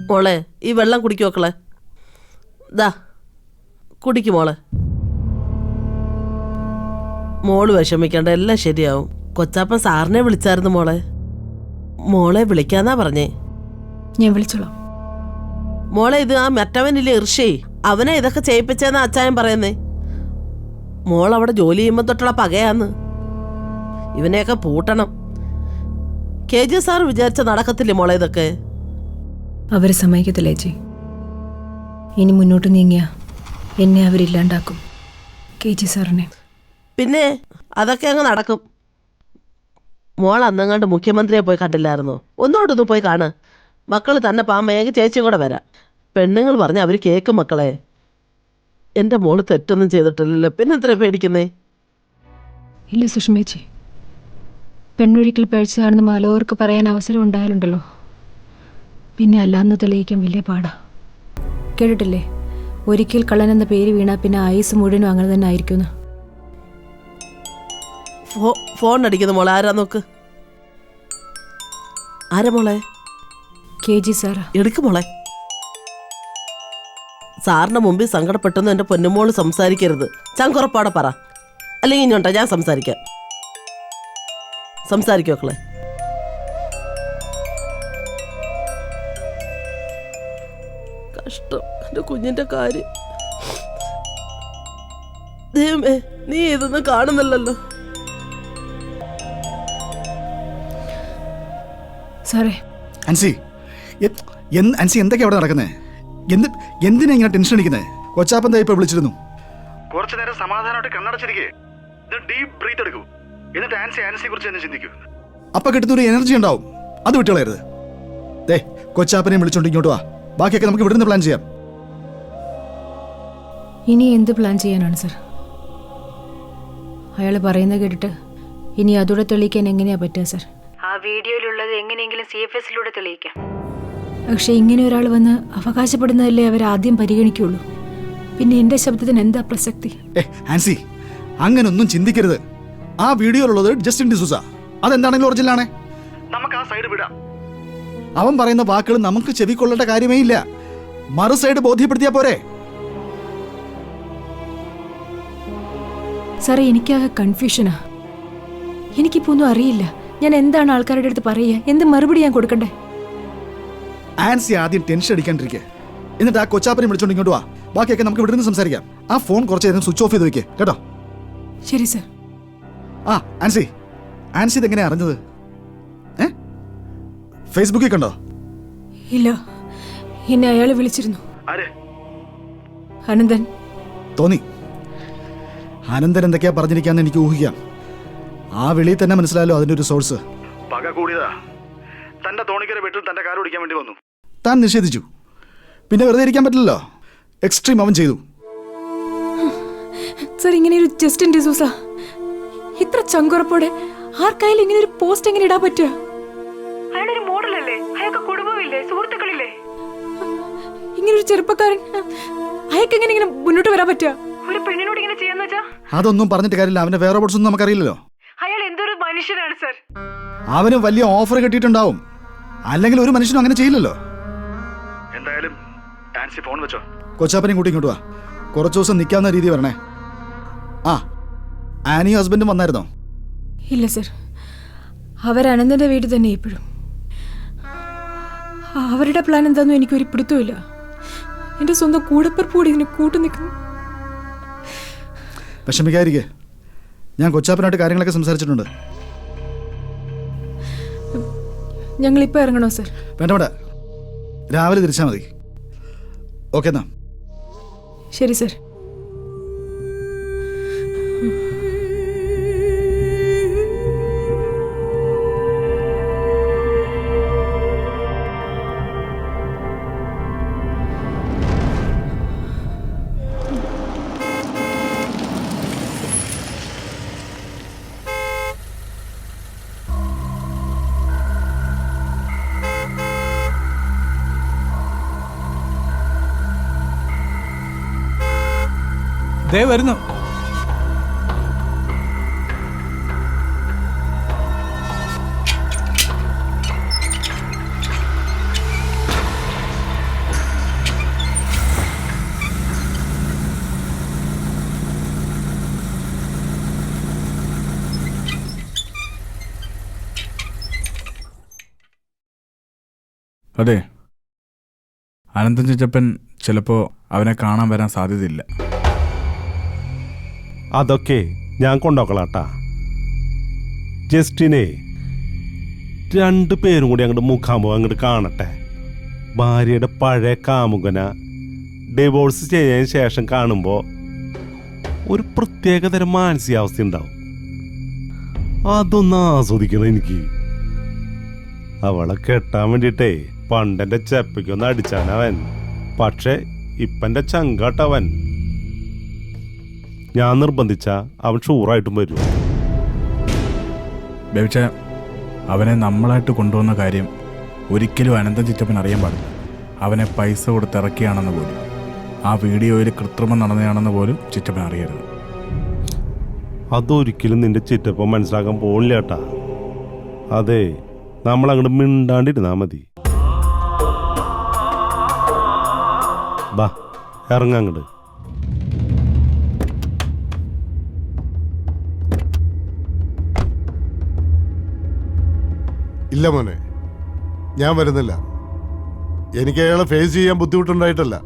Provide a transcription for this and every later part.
മോളെ ഈ വെള്ളം കുടിക്കു മക്കളെ. ദാ കുടിക്കു മോളെ. മോള് വിഷമിക്കണ്ട, എല്ലാം ശരിയാവും. കൊച്ചാപ്പൻ സാറിനെ വിളിച്ചായിരുന്നു മോളെ. മോളെ വിളിക്കാന്നാ പറഞ്ഞേ. ഞാൻ വിളിച്ചോളാം മോളെ. ഇത് ആ മറ്റവനില്ലേ ഇർഷേ, അവനെ ഇതൊക്കെ ചെയ്യിപ്പിച്ചെന്നാ അച്ചായൻ പറയുന്നേ. മോളവിടെ ജോലി ചെയ്യുമ്പോൾ തൊട്ടുള്ള പകയാന്ന്. ഇവനെയൊക്കെ പൂട്ടണം. KG സാർ വിചാരിച്ച നടക്കത്തില്ലേ മോളെ ഇതൊക്കെ? അവർ സമ്മതിക്കത്തില്ല ചേച്ചി. ഇനി മുന്നോട്ട് നീങ്ങിയ എന്നെ അവരില്ലാണ്ടാക്കും, KG സാറിനെ. പിന്നെ അതൊക്കെ അങ്ങ് നടക്കും. മോൾ അന്നങ്ങാണ്ട് മുഖ്യമന്ത്രിയെ പോയി കണ്ടില്ലായിരുന്നോ? ഒന്നോട്ടൊന്ന് പോയി കാണ്. മക്കൾ തന്നെ പാമ്മയെങ്കിൽ ചേച്ചിയും കൂടെ വരാം. പെണ്ണുങ്ങൾ പറഞ്ഞ് അവർ കേൾക്കും മക്കളെ. എൻ്റെ മോള് തെറ്റൊന്നും ചെയ്തിട്ടില്ലല്ലോ, പിന്നെ എത്ര പേടിക്കുന്നേ? ഇല്ല സുഷമേച്ചി, പെണ്ണൊരിക്കൽ പഴിച്ചതാണെന്ന് മലോർക്ക് പറയാൻ അവസരം ഉണ്ടായാലുണ്ടല്ലോ, പിന്നെ അല്ലാന്ന് തെളിയിക്കാൻ വലിയ പാടാ. കേട്ടിട്ടില്ലേ, ഒരിക്കൽ കള്ളൻ എന്ന പേര് വീണാ പിന്നെ ആയുസ് മുഴുവനും അങ്ങനെ തന്നെ ആയിരിക്കുമെന്ന്. ഫോൺ അടിക്കുന്നു മോളെ. ആരാ നോക്ക്. ആരാ മോളെ? KG സാറാ. എടുക്ക് മോളെ. സാറിന്റെ മുമ്പിൽ സങ്കടപ്പെട്ടെന്ന് എൻ്റെ പൊന്നുമോള് സംസാരിക്കരുത്. ചങ്കുറപ്പാടെ പറ, അല്ലെങ്കിൽ ഇഞ്ഞോട്ടാ ഞാൻ സംസാരിക്കാം. സംസാരിക്കോക്കളെ. കഷ്ടം എൻ്റെ കുഞ്ഞിൻ്റെ കാര്യം. ദൈവമേ, നീ ഇതൊന്നും കാണുന്നില്ലല്ലോ. സാറേ. അൻസി, അൻസി എന്തൊക്കെയാ അവിടെ നടക്കുന്നത്? എന്തിനാ ഇങ്ങനെ ടെൻഷൻ അടിക്കുന്നത്? കൊച്ചാപ്പൻ ദാ ഇപ്പൊ വിളിച്ചിരുന്നു. കുറച്ചു നേരം സമാധാനമായിട്ട് കണ്ണടച്ചിരിക്കേ, ഡീപ് ബ്രീത്ത് എടുക്കൂ. എന്നിട്ട് ആൻസിയെ കുറിച്ച് തന്നെ ചിന്തിക്കൂ. അപ്പൊ കിട്ടുന്ന ഒരു എനർജി ഉണ്ടാവും, അത് വിട്ടുകളയരുത്. ദേ, കൊച്ചാപ്പനെയും വിളിച്ചോണ്ട് ഇങ്ങോട്ട് വാ. ബാക്കിയൊക്കെ നമുക്ക് ഇവിടുന്ന് പ്ലാൻ ചെയ്യാം. ഇനി എന്ത് പ്ലാൻ ചെയ്യാനാണ് സർ? അയാൾ പറയുന്നത് കേട്ടിട്ട് ഇനി അതോടെ തെളിയിക്കാൻ എങ്ങനെയാ പറ്റുക സർ? ആ വീഡിയോയിലുള്ളത് എങ്ങനെയെങ്കിലും CFS-ലൂടെ തെളിയിക്കാം. പക്ഷെ ഇങ്ങനെ ഒരാൾ വന്ന് അവകാശപ്പെടുന്നതല്ലേ അവർ ആദ്യം പരിഗണിക്കുള്ളൂ. പിന്നെ എന്റെ ശബ്ദത്തിന് എന്താ പ്രസക്തി? ആൻസി, അങ്ങനൊന്നും ചിന്തിക്കരുത്. ആ വീഡിയോയിലുള്ളത് ജസ്റ്റിൻ ഡിസൂസ. അതെന്താണെങ്കിലും ഒറിജിനൽ ആണ്. നമുക്ക് ആ സൈഡ് വിടാം. അവൻ പറയുന്ന വാക്കുകൾ നമുക്ക് ചെവിക്കൊള്ളേണ്ട കാര്യമേ ഇല്ല. മറു സൈഡ് ബോധ്യപ്പെടുത്തിയാ പോരെ? സാറേ, എനിക്കാകെ കൺഫ്യൂഷനാ. എനിക്കിപ്പോ ഒന്നും അറിയില്ല. ഞാൻ എന്താണ് ആൾക്കാരുടെ അടുത്ത് പറയുക? എന്ത് മറുപടി ഞാൻ കൊടുക്കണ്ടേ? ആൻസി ആദ്യം ടെൻഷൻ അടിക്കാണ്ടിരിക്കെ, എന്നിട്ട് ആ കൊച്ചാപ്പനെ വിളിച്ചോണ്ട് ഇങ്ങോട്ട് വാ. ബാക്കിയൊക്കെ നമുക്ക് ഇവിടെ നിന്ന് സംസാരിക്കാം. ആ ഫോൺ കുറച്ച് നേരം സ്വിച്ച് ഓഫ് ചെയ്ത് വെക്കേ, കേട്ടോ? ശരി സർ. ആൻസി ഇതെങ്ങനെയാ അറിഞ്ഞത്? ഫേസ്ബുക്കിൽ കണ്ടോ? ഇല്ല, എന്നെ അയാൾ വിളിച്ചിരുന്നു. അനന്തൻ. തോന്നി. അനന്തൻ എന്തൊക്കെയാ പറഞ്ഞിരിക്കാന്ന് എനിക്ക് ഊഹിക്കാം. ആ വിളിയിൽ തന്നെ മനസ്സിലായല്ലോ അതിന്റെ ഒരു സോഴ്സ്. പക കൂടിയതാ. തന്റെ തോണിക്കര വീട്ടിൽ തന്റെ കാർ ഓടിക്കാൻ വേണ്ടി വന്നു. താൻ നിഷേധിച്ചു. പിന്നെ വെറുതെ ഇരിക്കാൻ പറ്റില്ലല്ലോ. എക്സ്ട്രീം അവൻ ചെയ്തു. സർ, ഇങ്ങനെ ഒരു ജസ്റ്റിൻ ഡിസൂസ ഇത്ര ചങ്കുറപ്പോടെ ആർക്കായാലും ഇങ്ങനെ ഒരു പോസ്റ്റ് എങ്ങനെ ഇടാൻ പറ്റുക? അയാളൊരു മോഡലല്ലേ? അയാൾക്ക് കുടുംബമില്ലേ, സുഹൃത്തുക്കളില്ലേ? ഇങ്ങനെ ഒരു ചെറുപ്പക്കാരൻ അയാൾക്ക് എങ്ങനെ ഇങ്ങനെ മുന്നോട്ട് വരാൻ പറ്റുക? ഒരു പെണ്ണിനോട് ഇങ്ങനെ ചെയ്യാന്ന് വെച്ചാ? അതൊന്നും പറഞ്ഞിട്ട് കാര്യമില്ല. അവന്റെ വേറെ ഓപ്ഷൻ ഒന്നും നമുക്കറിയില്ലല്ലോ. അയാൾ എന്തൊരു മനുഷ്യനാണ് സർ. അവന് വലിയ ഓഫർ കിട്ടിയിട്ടുണ്ടാവും, അല്ലെങ്കിൽ ഒരു മനുഷ്യനും അങ്ങനെ ചെയ്യില്ലല്ലോ. എന്തായാലും ആൻസി ഫോൺ വെച്ചോ. കൊച്ചാപ്പനെയും കൂട്ടി ഇങ്ങോട്ട് വാ. കുറച്ചു ദിവസം നിൽക്കാവുന്ന രീതി വരണേ. ആനിയും ഹസ്ബൻഡും വന്നായിരുന്നോ? ഇല്ല സർ, അവരനന്തന്റെ വീട്ടിൽ തന്നെ ഇപ്പോഴും. അവരുടെ പ്ലാൻ എന്താണെന്നും എനിക്കൊരു പിടുത്തമില്ല. എന്റെ സ്വന്തം കൂടപ്പിറപ്പോടെ ഇതിനെ കൂട്ടു നിൽക്കുന്നു. വിഷമിക്കാതിരിക്കെ, ഞാൻ കൊച്ചാപ്പനായിട്ട് കാര്യങ്ങളൊക്കെ സംസാരിച്ചിട്ടുണ്ട്. ഞങ്ങളിപ്പോൾ ഇറങ്ങണോ സർ? വേണ്ട വേണ്ട, രാവിലെ തിരിച്ചാൽ മതി. ഓക്കെ എന്നാ. ശരി സർ. ദേ വരുന്നു. അതെ, അനന്തൻ ചിറ്റപ്പൻ ചിലപ്പോൾ അവനെ കാണാൻ വരാൻ സാധ്യതയില്ല. അതൊക്കെ ഞാൻ കൊണ്ടുപോക്കളാട്ടാ. ജസ്റ്റിനെ 2 പേരും കൂടി അങ്ങോട്ട് മുഖാമുഖം അങ്ങോട്ട് കാണട്ടെ. ഭാര്യയുടെ പഴയ കാമുകന ഡിവോഴ്സ് ചെയ്തതിന് ശേഷം കാണുമ്പോൾ ഒരു പ്രത്യേകതരം മാനസികാവസ്ഥ ഉണ്ടാവും. അതൊന്ന് ആസ്വദിക്കണം എനിക്ക്. അവളെ കെട്ടാൻ വേണ്ടിയിട്ടേ പണ്ടെന്റെ ചെപ്പയ്ക്കൊന്ന് അടിച്ചാനവൻ. പക്ഷെ ഇപ്പന്റെ ചങ്കാട്ടവൻ. ഞാൻ നിർബന്ധിച്ച അവൻ ഷൂറായിട്ടും വരും. ബേബിച്ച, അവനെ നമ്മളായിട്ട് കൊണ്ടുവന്ന കാര്യം ഒരിക്കലും അനന്തൻ ചിറ്റപ്പൻ അറിയാൻ പാടില്ല. അവനെ പൈസ കൊടുത്ത് ഇറക്കിയാണെന്ന് പോലും, ആ വീഡിയോയിൽ കൃത്രിമം നടന്നതാണെന്ന് പോലും ചിറ്റപ്പൻ അറിയരുത്. അതൊരിക്കലും നിന്റെ ചിറ്റപ്പം മനസ്സിലാക്കാൻ പോണില്ല കേട്ടാ. അതെ, നമ്മളങ്ങോട്ട് മിണ്ടാണ്ടിരുന്നാ മതി. ബാ, ഇറങ്ങങ്ങട്. ഇല്ല മോനെ, ഞാൻ വരുന്നില്ല. എനിക്ക് അയാളെ ഫേസ് ചെയ്യാൻ ബുദ്ധിമുട്ടുണ്ടായിട്ടല്ല.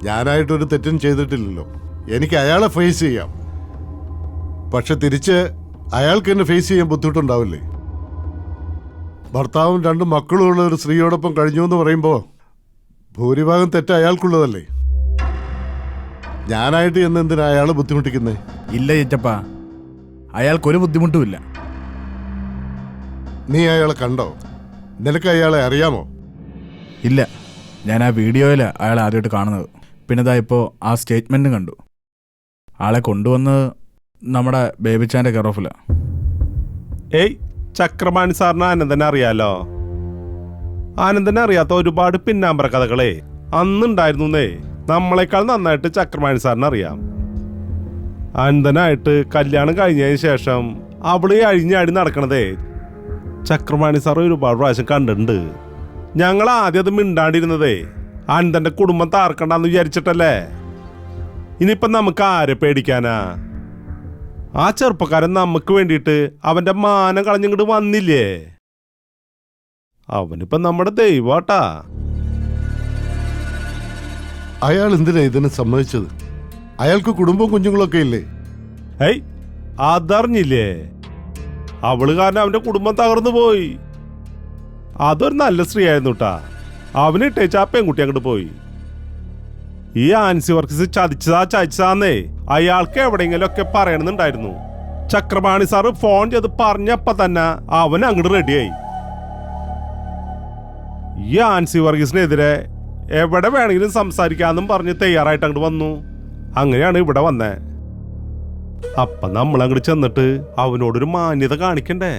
ഞാനായിട്ടൊരു തെറ്റും ചെയ്തിട്ടില്ലല്ലോ. എനിക്ക് അയാളെ ഫേസ് ചെയ്യാം. പക്ഷെ തിരിച്ച് അയാൾക്ക് എന്നെ ഫേസ് ചെയ്യാൻ ബുദ്ധിമുട്ടുണ്ടാവില്ലേ? ഭർത്താവും 2 മക്കളുമുള്ള ഒരു സ്ത്രീയോടൊപ്പം കഴിഞ്ഞു എന്ന് പറയുമ്പോൾ ഭൂരിഭാഗം തെറ്റ് അയാൾക്കുള്ളതല്ലേ? ഞാനായിട്ട് എന്തിനാ അയാളെ ബുദ്ധിമുട്ടിക്കുന്നേ? ഇല്ല ചിറ്റപ്പ, അയാൾക്കൊരു ബുദ്ധിമുട്ടുമില്ല. നീ അയാളെ കണ്ടോ? നിനക്ക് അയാളെ അറിയാമോ? ഇല്ല, ഞാൻ ആ വീഡിയോയിൽ അയാളെ ആദ്യമായിട്ട് കാണുന്നത്. പിന്നെ ഇതാ ഇപ്പോൾ ആ സ്റ്റേറ്റ്മെൻറ്റും കണ്ടു. ആളെ കൊണ്ടുവന്ന് നമ്മുടെ ബേബിച്ചാൻ്റെ കെയർ ഓഫിലാണ്. ഏയ്, ചക്രപാണി സാറിന് ആനന്ദനെ അറിയാലോ. ആനന്ദനെ അറിയാത്ത ഒരുപാട് പിന്നാമ്പറ കഥകളെ അന്നുണ്ടായിരുന്നേ. നമ്മളെക്കാൾ നന്നായിട്ട് ചക്രപാണി സാറിന് അറിയാം. ആനന്ദനായിട്ട് കല്യാണം കഴിഞ്ഞതിന് ശേഷം അവള് അഴിഞ്ഞാടി നടക്കണതേ ചക്രപാണി സാർ ഒരുപാട് പ്രാവശ്യം കണ്ടിട്ടുണ്ട്. ഞങ്ങൾ ആദ്യം അത് മിണ്ടാണ്ടിരുന്നതേ ആനന്ദന്റെ കുടുംബം താർക്കണ്ടെന്ന് വിചാരിച്ചിട്ടല്ലേ. ഇനിയിപ്പം നമുക്ക് ആരെ പേടിക്കാനാ? ആ ചെറുപ്പക്കാരൻ നമുക്ക് വേണ്ടിയിട്ട് അവന്റെ മാനം കളഞ്ഞിങ്ങോട്ട് വന്നില്ലേ. അവനിപ്പം നമ്മുടെ ദൈവാട്ടാ. അയാൾ എന്തിനാ ഇതിന് സമ്മതിച്ചത്? അയാൾക്ക് കുടുംബവും കുഞ്ഞുങ്ങളൊക്കെ ഇല്ലേ? ഏയ്, അതറിഞ്ഞില്ലേ? അവള് കാരണം അവന്റെ കുടുംബം തകർന്നു പോയി. അതൊരു നല്ല സ്ത്രീ ആയിരുന്നു കേട്ടാ. അവനിട്ടേച്ച് ആ പെൺകുട്ടി അങ്ങോട്ട് പോയി. ഈ ആൻസി വർഗീസ് ചതിച്ചതാന്നേ അയാൾക്ക് എവിടെയെങ്കിലും ഒക്കെ പറയണമെന്നുണ്ടായിരുന്നു. ചക്രപാണി സാറ് ഫോൺ ചെയ്ത് പറഞ്ഞപ്പോ തന്നെ അവൻ അങ്ങോട്ട് റെഡിയായി. ഈ ആൻസി വർഗീസിനെതിരെ എവിടെ വേണമെങ്കിലും സംസാരിക്കാന്നും പറഞ്ഞ് തയ്യാറായിട്ട് അങ്ങോട്ട് വന്നു. അങ്ങനെയാണ് ഇവിടെ വന്നേ. അപ്പൊ നമ്മൾ അങ്ങോട്ട് ചെന്നിട്ട് അവനോടൊരു മാന്യത കാണിക്കണ്ടേ?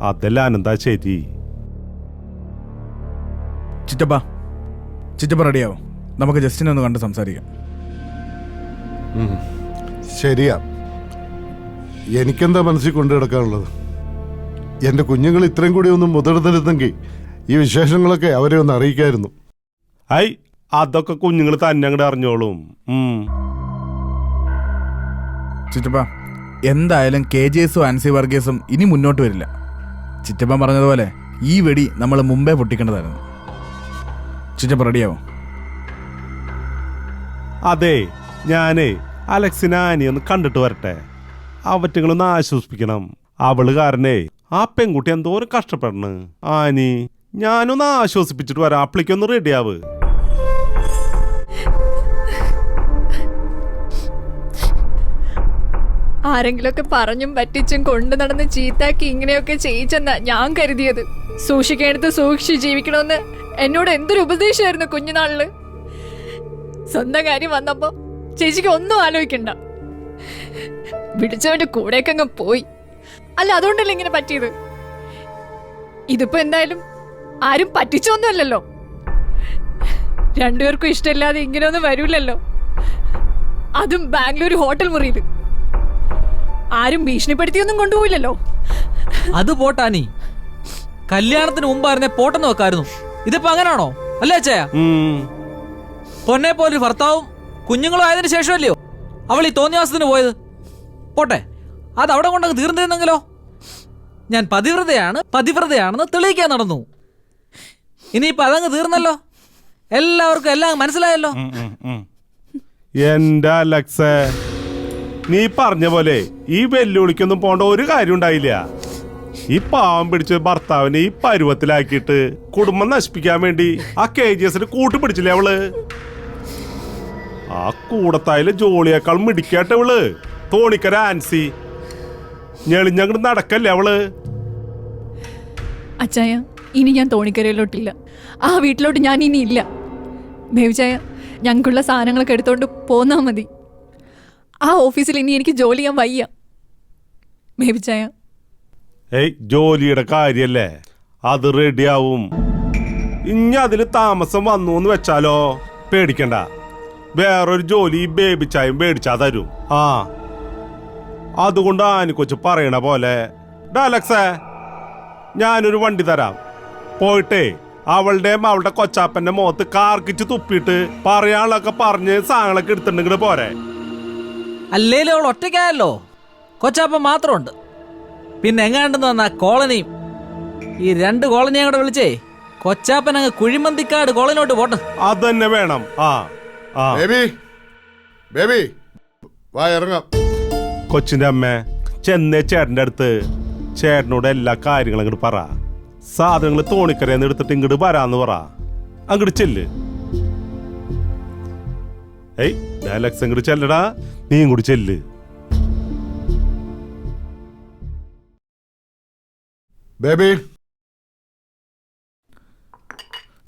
അതല്ല ആനന്ദാ ശരി. ചിറ്റപ്പ റെഡിയാവും. നമുക്ക് ജസ്റ്റിനെ ഒന്ന് കണ്ട് സംസാരിക്കാം. ശരിയാ. എനിക്കെന്താ മനസ്സിൽ കൊണ്ടു കിടക്കാനുള്ളത്? എൻ്റെ കുഞ്ഞുങ്ങൾ ഇത്രയും കൂടി ഒന്നും മുതിർന്നിരുന്നെങ്കിൽ ഈ വിശേഷങ്ങളൊക്കെ അവരെ ഒന്ന് അറിയിക്കായിരുന്നു. ഐ, അതൊക്കെ കുഞ്ഞുങ്ങൾ തന്നെ അങ്ങോട്ട് അറിഞ്ഞോളും. ചിറ്റപ്പ, എന്തായാലും KGS ആൻസി വർഗീസും ഇനി മുന്നോട്ട് വരില്ല. ചിറ്റപ്പ പറഞ്ഞതുപോലെ ഈ വെടി നമ്മൾ മുമ്പേ പൊട്ടിക്കേണ്ടതായിരുന്നു. ചിറ്റപ്പ റെഡിയാവും. അതെ, ഞാനേ അലക്സിനെ ആനി ഒന്ന് കണ്ടിട്ട് വരട്ടെ. അവറ്റങ്ങളൊന്ന് ആശ്വസിപ്പിക്കണം. അവള് കാരണേ ആ പെൺകുട്ടി എന്തോരം കഷ്ടപ്പെടണ്. ആനി, ഞാനൊന്ന് ആശ്വസിപ്പിച്ചിട്ട് വരാം. അപ്പളിക്കൊന്ന് റെഡിയാവ്. ആരെങ്കിലൊക്കെ പറഞ്ഞും പറ്റിച്ചും കൊണ്ടു നടന്ന് ചീത്താക്കി ഇങ്ങനെയൊക്കെ ചെയ്യിച്ചെന്നാ ഞാൻ കരുതിയത്. സൂക്ഷിക്കേണ്ടത് സൂക്ഷിച്ച് ജീവിക്കണമെന്ന് എന്നോട് എന്തൊരു ഉപദേശമായിരുന്നു കുഞ്ഞുനാളില്. സ്വന്തം കാര്യം വന്നപ്പോ ചേച്ചിക്ക് ഒന്നും ആലോചിക്കണ്ട, വിളിച്ചവന്റെ കൂടെയൊക്കെ അങ്ങ് പോയി. അല്ല, അതുകൊണ്ടല്ലേ ഇങ്ങനെ പറ്റിയത്. ഇതിപ്പോ എന്തായാലും ആരും പറ്റിച്ചൊന്നുമല്ലല്ലോ. 2 പേർക്കും ഇഷ്ടമില്ലാതെ ഇങ്ങനെയൊന്നും വരൂലല്ലോ. അതും ബാംഗ്ലൂർ ഹോട്ടൽ മുറിയിൽ. ആരും ഭീഷണിപ്പെടുത്തിയൊന്നും കൊണ്ടുപോയില്ലല്ലോ. അത് പോട്ടാനി, കല്യാണത്തിന് മുമ്പായിരുന്നെ പോട്ടെന്ന് വെക്കായിരുന്നു. ഇതിപ്പോ അങ്ങനാണോ? അല്ലേ അച്ഛയ? പൊന്നെ പോലൊരു ഭർത്താവും കുഞ്ഞുങ്ങളും ആയതിനു ശേഷമല്ലയോ അവൾ ഈ തോന്നിയാസത്തിന് പോയത്. പോട്ടെ, അത് അവിടെ കൊണ്ടങ്ങ് തീർന്നിരുന്നെങ്കിലോ? ഞാൻ പതിവ്രതയാണെന്ന് തെളിയിക്കാൻ നടന്നു. ഇനിയിപ്പോ അതങ്ങ് തീർന്നല്ലോ. എല്ലാവർക്കും എല്ലാം മനസ്സിലായല്ലോ. എന്റെ അലക്സേ, നീ പറഞ്ഞ പോലെ ഈ വെല്ലുവിളിക്കൊന്നും പോണ്ട ഒരു കാര്യം ഉണ്ടായില്ല. ഈ പാവം പിടിച്ച ഭർത്താവിനെ ഈ പരുവത്തിലാക്കിയിട്ട് കുടുംബം നശിപ്പിക്കാൻ വേണ്ടി ആ KGS കൂട്ടുപിടിച്ചില്ലേ അവള്. ആ കൂടത്തായില് ജോളിയേക്കാൾ മിടിക്കാട്ടവള് തോണിക്കര ആൻസി. ഞെളിഞ്ഞങ്ങട് നടക്കല്ലേ അവള്. അച്ചായ, ഇനി ഞാൻ തോണിക്കരയിലോട്ടില്ല. ആ വീട്ടിലോട്ട് ഞാൻ ഇനി ഇല്ല. ബേബിച്ചായ, ഞങ്ങൾക്കുള്ള സാധനങ്ങളൊക്കെ എടുത്തോണ്ട് പോന്നാ മതി. ആ ഓഫീസിൽ ഇനി എനിക്ക് ജോലി ചെയ്യാൻ വയ്യ. ബേബിച്ചായ, ഏയ് ജോലിയുടെ കാര്യല്ലേ, അത് റെഡിയാവും. ഇനി അതില് താമസം വന്നു എന്ന് വെച്ചാലോ പേടിക്കണ്ട. വേറൊരു ജോലി ഈ ബേബിച്ചായും മേടിച്ചാ തരും. ആ അതുകൊണ്ട് ആനിക്കൊച്ച് പറയണ പോലെ അലക്സേ, ഞാനൊരു വണ്ടി തരാം. പോയിട്ടേ അവളുടെയും അവളുടെ കൊച്ചാപ്പന്റെ മുഖത്ത് കാർക്കിച്ച് തുപ്പിയിട്ട് പറയാനുള്ളൊക്കെ പറഞ്ഞ് സാധനങ്ങളൊക്കെ എടുത്തിട്ടുണ്ടെങ്കിൽ പോരെ. അല്ലേലും അവൾ ഒറ്റയ്ക്കായല്ലോ, കൊച്ചാപ്പൻ മാത്രമുണ്ട്. പിന്നെ എങ്ങാണ്ടെന്ന് വന്ന കോളനിയും. ഈ 2 കോളനിയും കൂടെ വിളിച്ചേ കൊച്ചാപ്പൻ അങ്ങ് കുഴിമന്തിക്കാട് കോളനിയോട്ട് പോട്ടെ. അത് തന്നെ വേണം. ആ ആ ബേബി, ബേബി, വാ ഇറങ്ങാം. കൊച്ചിന്റെ അമ്മ ചെന്നേ ചേട്ടന്റെ അടുത്ത് ചേട്ടനോട് എല്ലാ കാര്യങ്ങളും അങ്ങോട്ട് പറ. സാധനങ്ങൾ തോണിക്കരയെന്ന് എടുത്തിട്ട് ഇങ്ങോട്ട് വരാന്ന് പറ. അങ്ങോട്ട് ചെല്ല്. ഏയ് അലക്സ് ഇങ്ങോട്ട് ചെല്ലടാ, നീയും കൂടി ചെല്ല്. ബേബി.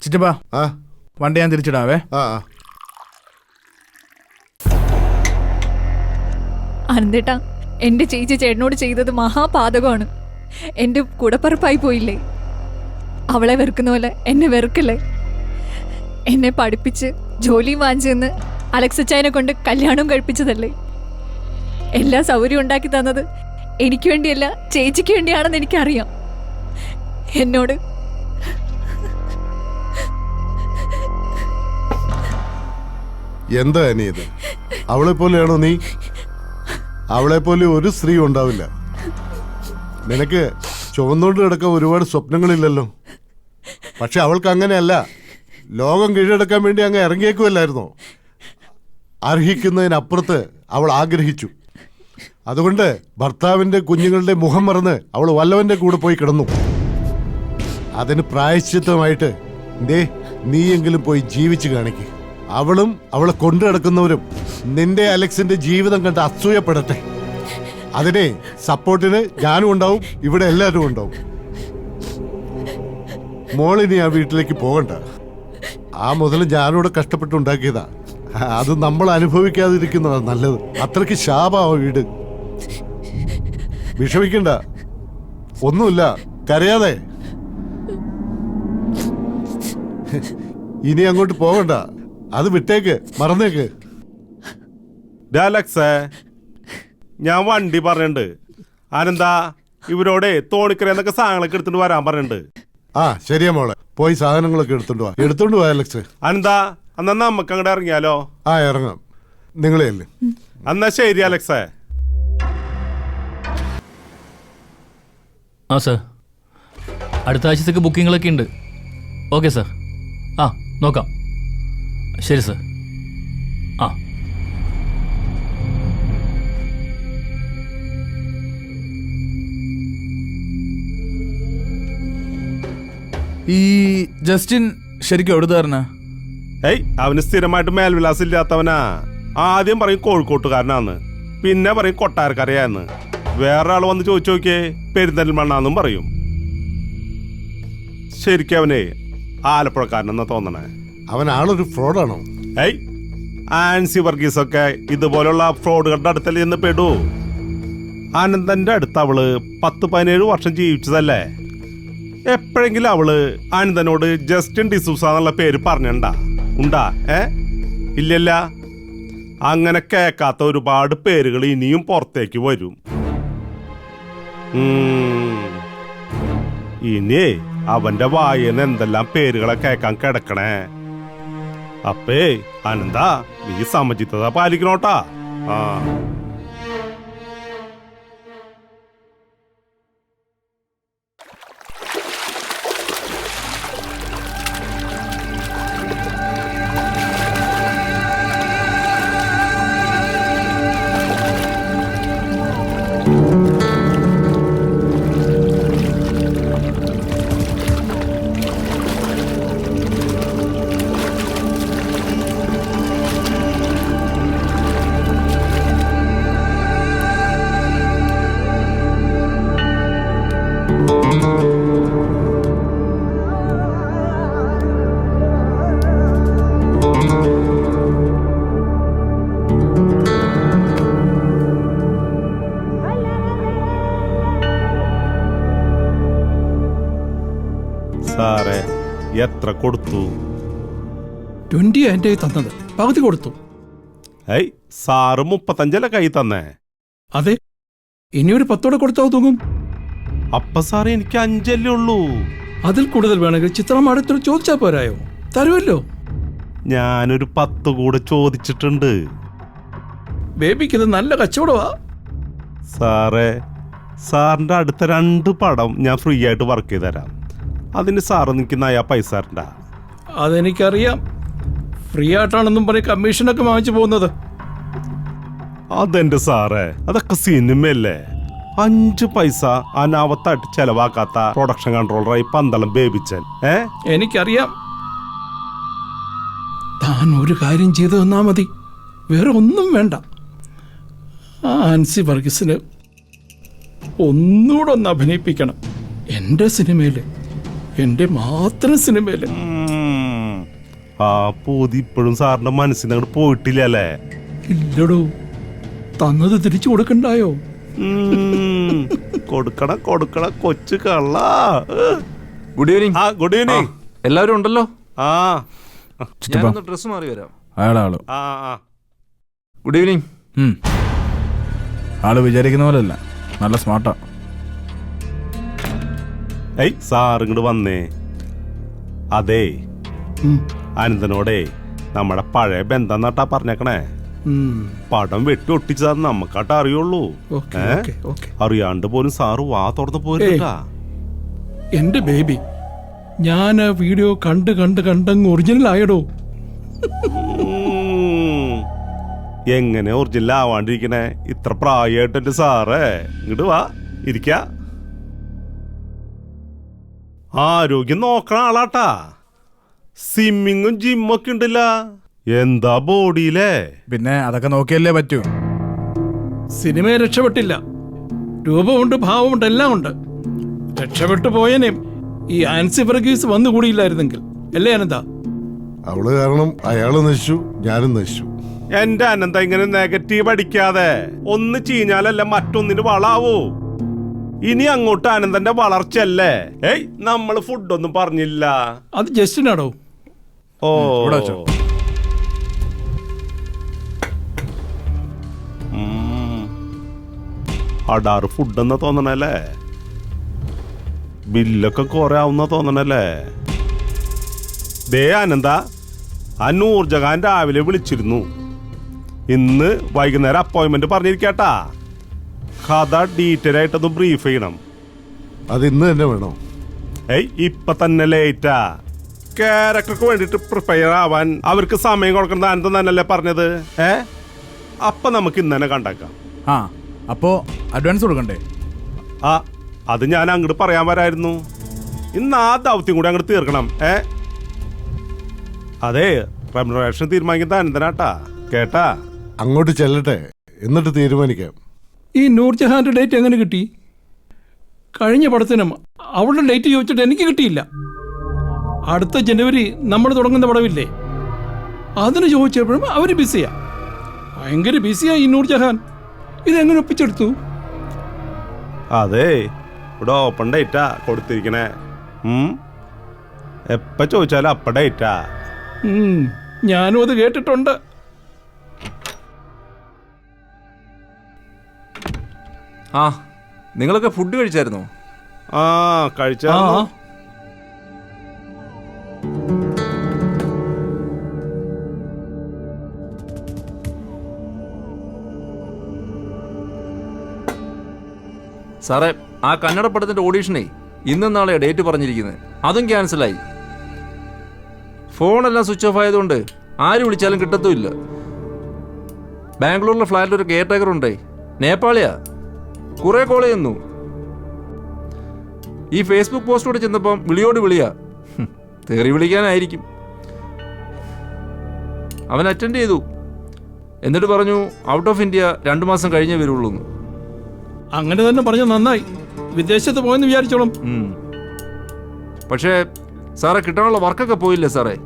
ചിറ്റപ്പാ, ആ വണ്ടി ഞാൻ തിരിച്ചിടാവേ. ആ അനന്തേട്ടാ, എന്റെ ചേച്ചി ചേട്ടനോട് ചെയ്തത് മഹാപാതകമാണ്. എന്റെ കൂടപ്പറപ്പായി പോയില്ലേ. അവളെ വെറുക്കുന്ന പോലെ എന്നെ വെറുക്കല്ലേ. എന്നെ പഠിപ്പിച്ച് ജോലിയും വാങ്ങിച്ചെന്ന് അലക്സച്ചായനെ കൊണ്ട് കല്യാണവും കഴിപ്പിച്ചതല്ലേ. എല്ലാ സൗകര്യവും ഉണ്ടാക്കി തന്നത് എനിക്ക് വേണ്ടിയല്ല, ചേച്ചിക്ക് വേണ്ടിയാണെന്ന് എനിക്കറിയാം. എന്നോട് എന്താ അനി ഇത്? അവളെ പോലെയാണോ നീ? അവളെ പോലെ ഒരു സ്ത്രീ ഉണ്ടാവില്ല. നിനക്ക് ചുവന്നുകൊണ്ട് കിടക്കാൻ ഒരുപാട് സ്വപ്നങ്ങളില്ലല്ലോ. പക്ഷെ അവൾക്ക് അങ്ങനെയല്ല. ലോകം കീഴടക്കാൻ വേണ്ടി അങ്ങ് ഇറങ്ങിയേക്കുമല്ലായിരുന്നോ? അർഹിക്കുന്നതിനപ്പുറത്ത് അവൾ ആഗ്രഹിച്ചു. അതുകൊണ്ട് ഭർത്താവിൻ്റെ കുഞ്ഞുങ്ങളുടെ മുഖം മറന്ന് അവൾ വല്ലവൻ്റെ കൂടെ പോയി കിടന്നു. അതിന് പ്രായശ്ചിത്തമായിട്ട് നീയെങ്കിലും പോയി ജീവിച്ചു കാണിക്ക്. അവളും അവളെ കൊണ്ടു നടക്കുന്നവരും നിന്റെ അലക്സിന്റെ ജീവിതം കണ്ട് അസൂയപ്പെടട്ടെ. അതിനെ സപ്പോർട്ടിന് ഞാനും ഉണ്ടാവും, ഇവിടെ എല്ലാവരും ഉണ്ടാവും. മോളിനി ആ വീട്ടിലേക്ക് പോകണ്ട. ആ മുതൽ ഞാനിവിടെ കഷ്ടപ്പെട്ടുണ്ടാക്കിയതാ. അത് നമ്മൾ അനുഭവിക്കാതിരിക്കുന്നതാണ് നല്ലത്. അത്രയ്ക്ക് ശാപാവ വീട്. വിഷമിക്കണ്ട, ഒന്നുമില്ല, കരയാതെ. ഇനി അങ്ങോട്ട് പോകണ്ട, അത് വിട്ടേക്ക്, മറന്നേക്ക്. അലക്സേ, ഞാൻ വണ്ടി പറഞ്ഞിട്ടുണ്ട്. ആനന്ദാ, ഇവരോടെ തോണിക്കരയെന്നൊക്കെ സാധനങ്ങളൊക്കെ എടുത്തിട്ട് വരാൻ പറഞ്ഞിട്ടുണ്ട്. ആ ശരിയാ മോളെ, പോയി സാധനങ്ങളൊക്കെ എടുത്തോണ്ട് പോവാ അലക്സ്. ആനന്ദാ, എന്നാ നമുക്ക് അങ്ങോട്ട് ഇറങ്ങിയാലോ? ആ ഇറങ്ങാം, നിങ്ങളെ അല്ലേ. എന്നാ ശരി അലക്സേ. ആ സർ, അടുത്ത ആഴ്ചത്തേക്ക് ബുക്കിങ്ങുകളൊക്കെ ഉണ്ട്. Okay sir. ആ നോക്കാം. ശരി സർ. ആ ഈ ജസ്റ്റിൻ ശരിക്കും എവിടുത്തുകാരനാ? ഏയ് അവന് സ്ഥിരമായിട്ട് മേൽവിലാസം ഇല്ലാത്തവനാ. ആദ്യം പറയും കോഴിക്കോട്ടുകാരനാന്ന്, പിന്നെ പറയും കൊട്ടാരക്കരയാന്ന്. വേറെ ആൾ വന്ന് ചോദിച്ചു നോക്കിയേ പെരിന്തൽമണ്ണാന്നും പറയും. ശരിക്കും അവനെ ആലപ്പുഴക്കാരനെന്നാ തോന്നണേ. അവൻ ആളൊരു ഫ്രോഡാണോ? ഏയ് ആൻസി വർഗീസൊക്കെ ഇതുപോലുള്ള ഫ്രോഡുകളുടെ അടുത്തല്ലേ എന്ന് പെടൂ. ആനന്ദന്റെ അടുത്ത് അവള് 10-17 വർഷം ജീവിച്ചതല്ലേ. എപ്പോഴെങ്കിലും അവള് ആനന്ദനോട് ജസ്റ്റിൻ ഡിസൂസ എന്നുള്ള പേര് പറഞ്ഞണ്ടാ ഉണ്ടാ? ഇല്ലല്ല. അങ്ങനെ കേൾക്കാത്ത ഒരുപാട് പേരുകൾ ഇനിയും പുറത്തേക്ക് വരും. ഇനി അവന്റെ വായന എന്തെല്ലാം പേരുകളെ കേൾക്കാൻ കിടക്കണേ. അപ്പേ അനന്ത, നീ സമചിത്തത പാലിക്കണോട്ടാ. ആ എത്ര കൊടുത്തു? 20 എൻ്റെ തന്നത്, പകുതി കൊടുത്തു. ഏയ് സാറ് 35 കൈ തന്നേ. അതെ, ഇനിയൊരു 10 കൊടുത്താൽ തൂങ്ങും. അപ്പ സാറ് എനിക്ക് 5 ഉള്ളൂ. അതിൽ കൂടുതൽ വേണമെങ്കിൽ ചിത്രം അടുത്തൊരു ചോദിച്ചാൽ പോരായോ? തരുമല്ലോ. ഞാനൊരു 10 കൂടെ ചോദിച്ചിട്ടുണ്ട്. ബേബിക്ക് ഇത് നല്ല കച്ചവടമാ. സാറേ, സാറിന്റെ അടുത്ത 2 പടം ഞാൻ ഫ്രീ ആയിട്ട് വർക്ക് ചെയ്ത് തരാം. അതിന് സാറ് നിൽക്കുന്ന അയാ പൈസ തരണ്ട. അതെനിക്കറിയാം. ഫ്രീ ആയിട്ടാണെന്നും പറഞ്ഞ് കമ്മീഷനൊക്കെ വാങ്ങിച്ചു പോകുന്നത്. അതെന്റെ സാറേ, അതൊക്കെ സിനിമയല്ലേ. 5 പൈസ അനാവത്തായിട്ട് ചെലവാക്കാത്ത പ്രൊഡക്ഷൻ കൺട്രോളറായി പന്തളം ബേബിച്ചൻ. എനിക്കറിയാം. താൻ ഒരു കാര്യം ചെയ്തു തന്നാ മതി, വേറെ ഒന്നും വേണ്ട. ആ ആൻസി വർഗീസിന് ഒന്നുകൂടെ ഒന്ന് അഭിനയിപ്പിക്കണം എൻ്റെ സിനിമയില്, എൻ്റെ മാത്രം സിനിമയില്. ആ പൂതി ഇപ്പോഴും സാറിന്റെ മനസ്സിൽ അങ്ങോട്ട് പോയിട്ടില്ല അല്ലേ? ഇല്ലടോ, തന്നത് തിരിച്ചു കൊടുക്കണ്ടായോ? കൊടുക്കണം കൊടുക്കണം കൊച്ചു കള്ള. Good evening. Good evening. എല്ലാവരും ഉണ്ടല്ലോ. ആ ഞാനൊന്ന് ഡ്രസ് മാറി വരാം. അയാളാള് ഗുഡ് ഈവനിങ്. ആള് വിചാരിക്കുന്ന പോലെയല്ല, നല്ല സ്മാർട്ടാ. ഏയ് സാർ ഇങ്ങോട്ട് വന്നേ. അതെ, അനന്തനോടേ നമ്മുടെ പഴയ ബന്ധം നട്ടാ പറഞ്ഞേക്കണേ. പടം വെട്ടി ഒട്ടിച്ചതാന്ന് നമ്മക്കാട്ട് അറിയുള്ളൂ. അറിയാണ്ട് പോലും സാറ് വാ തുറന്ന് പോയിട്ടാ. എന്റെ ബേബി, ഞാൻ ആ വീഡിയോ കണ്ട് കണ്ട് കണ്ടങ്ങ് ഒറിജിനൽ ആയടോ. എങ്ങനെ ഒറിജിനൽ ആവാണ്ടിരിക്കണേ? ഇത്ര പ്രായമായിട്ട് സാറേ. ഇങ്ങോട്ട് വാ, ഇരിക്ക. ആരോഗ്യം നോക്കണ ആളാട്ടാ. സ്വിമ്മിങ്ങും ജിമ്മൊക്കെ ഉണ്ടല്ല. എന്താ ബോഡിയിലേ. പിന്നെ അതൊക്കെ നോക്കിയല്ലേ പറ്റൂ. സിനിമയെ രക്ഷപ്പെട്ടില്ല. രൂപമുണ്ട്, ഭാവമുണ്ട്, എല്ലാം ഉണ്ട്. രക്ഷപ്പെട്ടു പോയനെ ഈ ആൻസി വർഗീസ് വന്നുകൂടിയില്ലായിരുന്നെങ്കിൽ. അല്ലേ അനന്ത? അവള് കാരണം അയാള് നശിച്ചു, ഞാനും നശിച്ചു. എന്റെ അനന്ത ഇങ്ങനെ നെഗറ്റീവ് അടിക്കാതെ. ഒന്ന് ചീഞ്ഞാലല്ല മറ്റൊന്നിന് വളാവൂ. ഇനി അങ്ങോട്ട് അനന്തന്റെ വളർച്ചയല്ലേ. ഏയ് നമ്മള് ഫുഡൊന്നും പറഞ്ഞില്ല. അത് ജസ്റ്റിനാടോ. ഓ അടാറ് ഫുഡെന്നാ തോന്നണല്ലേ. ബില്ലൊക്കെ കുറെ ആവുന്ന തോന്നണല്ലേ. ദേ അനന്ത, ആ നൂർജഹാൻ രാവിലെ വിളിച്ചിരുന്നു. ഇന്ന് വൈകുന്നേരം അപ്പോയിന്റ്മെന്റ് പറഞ്ഞിരിക്കട്ടാ. കഥ ഡീറ്റെയിൽ ആയിട്ടൊന്ന് ബ്രീഫ് ചെയ്യണം. അത് ഇന്ന് തന്നെ വേണോ? ഏയ് ഇപ്പൊ തന്നെ ലേറ്റാ. ക്യാരക്ടർക്ക് വേണ്ടിട്ട് പ്രിപ്പയർ ആവാൻ അവർക്ക് സമയം കൊടുക്കുന്നത് അനന്തം തന്നെയല്ലേ പറഞ്ഞത്. അപ്പൊ നമുക്ക് ഇന്ന് തന്നെ കണ്ടേക്കാം. ആ, അപ്പോ അഡ്വാൻസ് കൊടുക്കണ്ടേ? ആ, അത് ഞാൻ അങ്ങോട്ട് പറയാൻ വരായിരുന്നു. ഇന്ന് ആ ദൗത്യം കൂടി അങ്ങോട്ട് തീർക്കണം. അതെ, റെമ്യൂണറേഷൻ തീരുമാനിക്കുന്നത് അനന്തനാട്ടാ. കേട്ടാ? അങ്ങോട്ട് ചെല്ലട്ടെ, എന്നിട്ട് തീരുമാനിക്കാം. ഈ നൂർജഹാന്റെ ഡേറ്റ് എങ്ങനെ കിട്ടി? കഴിഞ്ഞ പടത്തിനും അവളുടെ ഡേറ്റ് ചോദിച്ചിട്ട് എനിക്ക് കിട്ടിയില്ല. അടുത്ത ജനുവരി നമ്മൾ തുടങ്ങുന്ന പടമില്ലേ, അതിന് ചോദിച്ചപ്പോഴും അവർ ബിസിയാ. ഭയങ്കര ബിസിയാ ഈ നൂർജഹാൻ. ഇതെങ്ങനെ ഒപ്പിച്ചെടുത്തു? അതെ, ഇവിടെ ഓപ്പൺ ഡേറ്റാ കൊടുത്തിരിക്കണേ. എപ്പ ചോദിച്ചാലും അപ്പ ഡേറ്റാ. ഞാനും അത് കേട്ടിട്ടുണ്ട്. ആ, നിങ്ങളൊക്കെ ഫുഡ് കഴിച്ചായിരുന്നോ? ആ, കഴിച്ചായിരുന്നു. സാറേ, ആ കന്നഡ പടത്തിന്റെ ഓഡീഷനേ ഇന്നും നാളെ ഡേറ്റ് പറഞ്ഞിരിക്കുന്നത്. അതും ക്യാൻസലായി. ഫോണെല്ലാം സ്വിച്ച് ഓഫ് ആയതുകൊണ്ട് ആര് വിളിച്ചാലും കിട്ടത്തുമില്ല. ബാംഗ്ലൂരിലെ ഫ്ലാറ്റിൽ ഒരു കെയർ ടേക്കർ ഉണ്ടേ, നേപ്പാളിയാ. കുറെ കോൾ ചെയ്യുന്നു. ഈ ഫേസ്ബുക്ക് പോസ്റ്റോടെ ചെന്നപ്പം വിളിയോട് വിളിയാ. തെറി വിളിക്കാനായിരിക്കും. അവൻ അറ്റൻഡ് ചെയ്തു. എന്നിട്ട് പറഞ്ഞു ഔട്ട് ഓഫ് ഇന്ത്യ 2 മാസം കഴിഞ്ഞേ വരുള്ളൂ. അങ്ങനെ തന്നെ പറഞ്ഞു, നന്നായി. വിദേശത്ത് പോയെന്ന് വിചാരിച്ചോളും. പക്ഷേ സാറേ, കിട്ടാനുള്ള വർക്കൊക്കെ പോയില്ലേ സാറേ?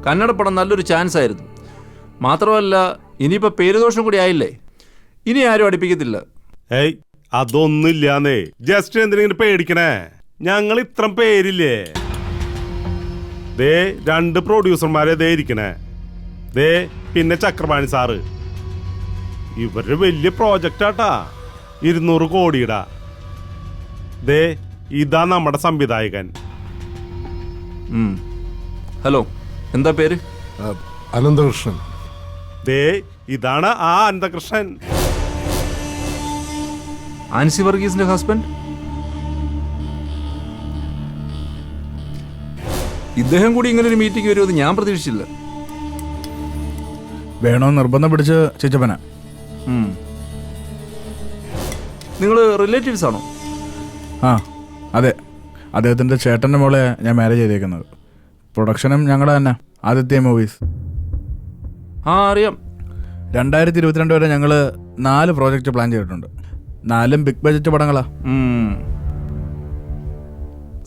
കന്നഡ പടം നല്ലൊരു ചാൻസ് ആയിരുന്നു. മാത്രമല്ല ഇനിയിപ്പോൾ പേരുദോഷം കൂടി ആയില്ലേ, ഇനി ആരും അടുപ്പിക്കത്തില്ല. ഏയ് അതൊന്നുമില്ലാന്നേ. ജസ്റ്റ് എന്തിനെങ്കിലും പേടിക്കണേ? ഞങ്ങൾ ഇത്ര പേരില്ലേ. ദേ 2 പ്രൊഡ്യൂസർമാരെ ദേ ഇരിക്കണേ. ദേ പിന്നെ ചക്രപാണി സാറ്. ഇവരുടെ വലിയ പ്രോജക്റ്റാട്ടാ, 200 കോടിയുടെ. ദേ ഇതാ നമ്മുടെ സംവിധായകൻ. ഹലോ, എന്താ പേര്? അനന്തകൃഷ്ണൻ. ദേ ഇതാണ് ആ അനന്തകൃഷ്ണൻ. ആൻസി വർഗീസിന്റെ ഹസ്ബൻഡ്. ഇദ്ദേഹം കൂടി ഇങ്ങനെ ഒരു മീറ്റിംഗ് വരുമെന്ന് ഞാൻ പ്രതീക്ഷിച്ചില്ല. വേണോ നിർബന്ധം പിടിച്ച് ചിറ്റപ്പന. നിങ്ങൾ റിലേറ്റീവ്സ് ആണോ? ആ അതെ, അദ്ദേഹത്തിൻ്റെ ചേട്ടൻ്റെ മോളെ ഞാൻ മാരേജ് ചെയ്തേക്കുന്നത്. പ്രൊഡക്ഷനും ഞങ്ങളുടെ തന്നെ, ആദിത്യ മൂവീസ്. ആ അറിയാം. 2022 വരെ ഞങ്ങൾ 4 പ്രോജക്റ്റ് പ്ലാൻ ചെയ്തിട്ടുണ്ട്. 4 ബിഗ് ബഡ്ജറ്റ് പടങ്ങളാ.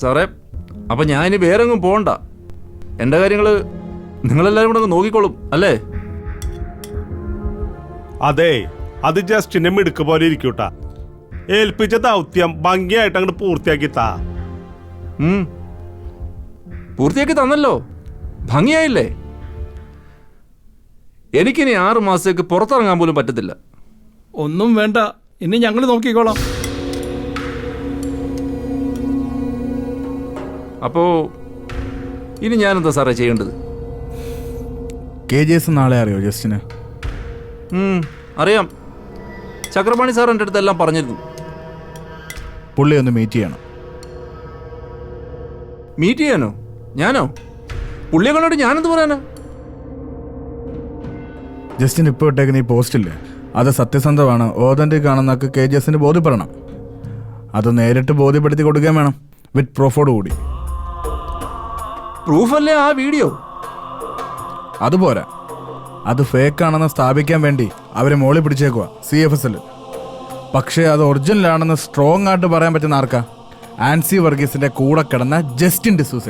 സാറേ, അപ്പം ഞാൻ ഇനി വേറെ എങ്ങും പോകണ്ട. എൻ്റെ കാര്യങ്ങൾ നിങ്ങളെല്ലാവരും കൂടെ അങ്ങ് നോക്കിക്കോളും അല്ലേ? അതെ, അത് ജസ്റ്റിന്റെ മിടുക്ക് പോലെ ഇരിക്കൂട്ടാ. ഏൽപ്പിച്ച ദൗത്യം ഭംഗിയായിട്ട് അങ്ങോട്ട് പൂർത്തിയാക്കി താ. പൂർത്തിയാക്കി തന്നല്ലോ, ഭംഗിയായില്ലേ? എനിക്കിനി 6 മാസത്തേക്ക് പുറത്തിറങ്ങാൻ പോലും പറ്റത്തില്ല. ഒന്നും വേണ്ട, ഇനി ഞങ്ങൾ നോക്കിക്കോളാം. അപ്പോ ഇനി ഞാനെന്താ സാറേ ചെയ്യേണ്ടത്? KGS നാളെ അറിയോ ജസ്റ്റിന്? അറിയാം. ചക്രപാണി സാർ എൻ്റെ അടുത്ത് എല്ലാം പറഞ്ഞിരുന്നു. പുള്ളി ഒന്ന് മീറ്റ് ചെയ്യണം. മീറ്റ് ചെയ്യാനോ? ഞാനോ? പുള്ളിയെ കണ്ടോട്ട് ഞാനെന്ത് പറയാനാ? ജസ്റ്റിന് ഇപ്പോൾ ഇട്ടേക്കുന്ന ഈ പോസ്റ്റില്ലേ, അത് സത്യസന്ധമാണ്, ഓതന്റിക് ആണെന്നൊക്കെ KGSന് ബോധ്യപ്പെടണം. അത് നേരിട്ട് ബോധ്യപ്പെടുത്തി കൊടുക്കാൻ വേണം, വിത്ത് പ്രൂഫോട് കൂടി. പ്രൂഫല്ലേ ആ വീഡിയോ? അതുപോരാ, അത് ഫേക്കാണെന്ന് സ്ഥാപിക്കാൻ വേണ്ടി അവരെ മോളിൽ പിടിച്ചേക്കുക CFSL. പക്ഷേ അത് ഒറിജിനൽ ആണെന്ന് സ്ട്രോങ് ആയിട്ട് പറയാൻ പറ്റുന്ന ആർക്കാ? ആൻസി വർഗീസിന്റെ കൂടെ കിടന്ന ജസ്റ്റിൻ ഡിസൂസ.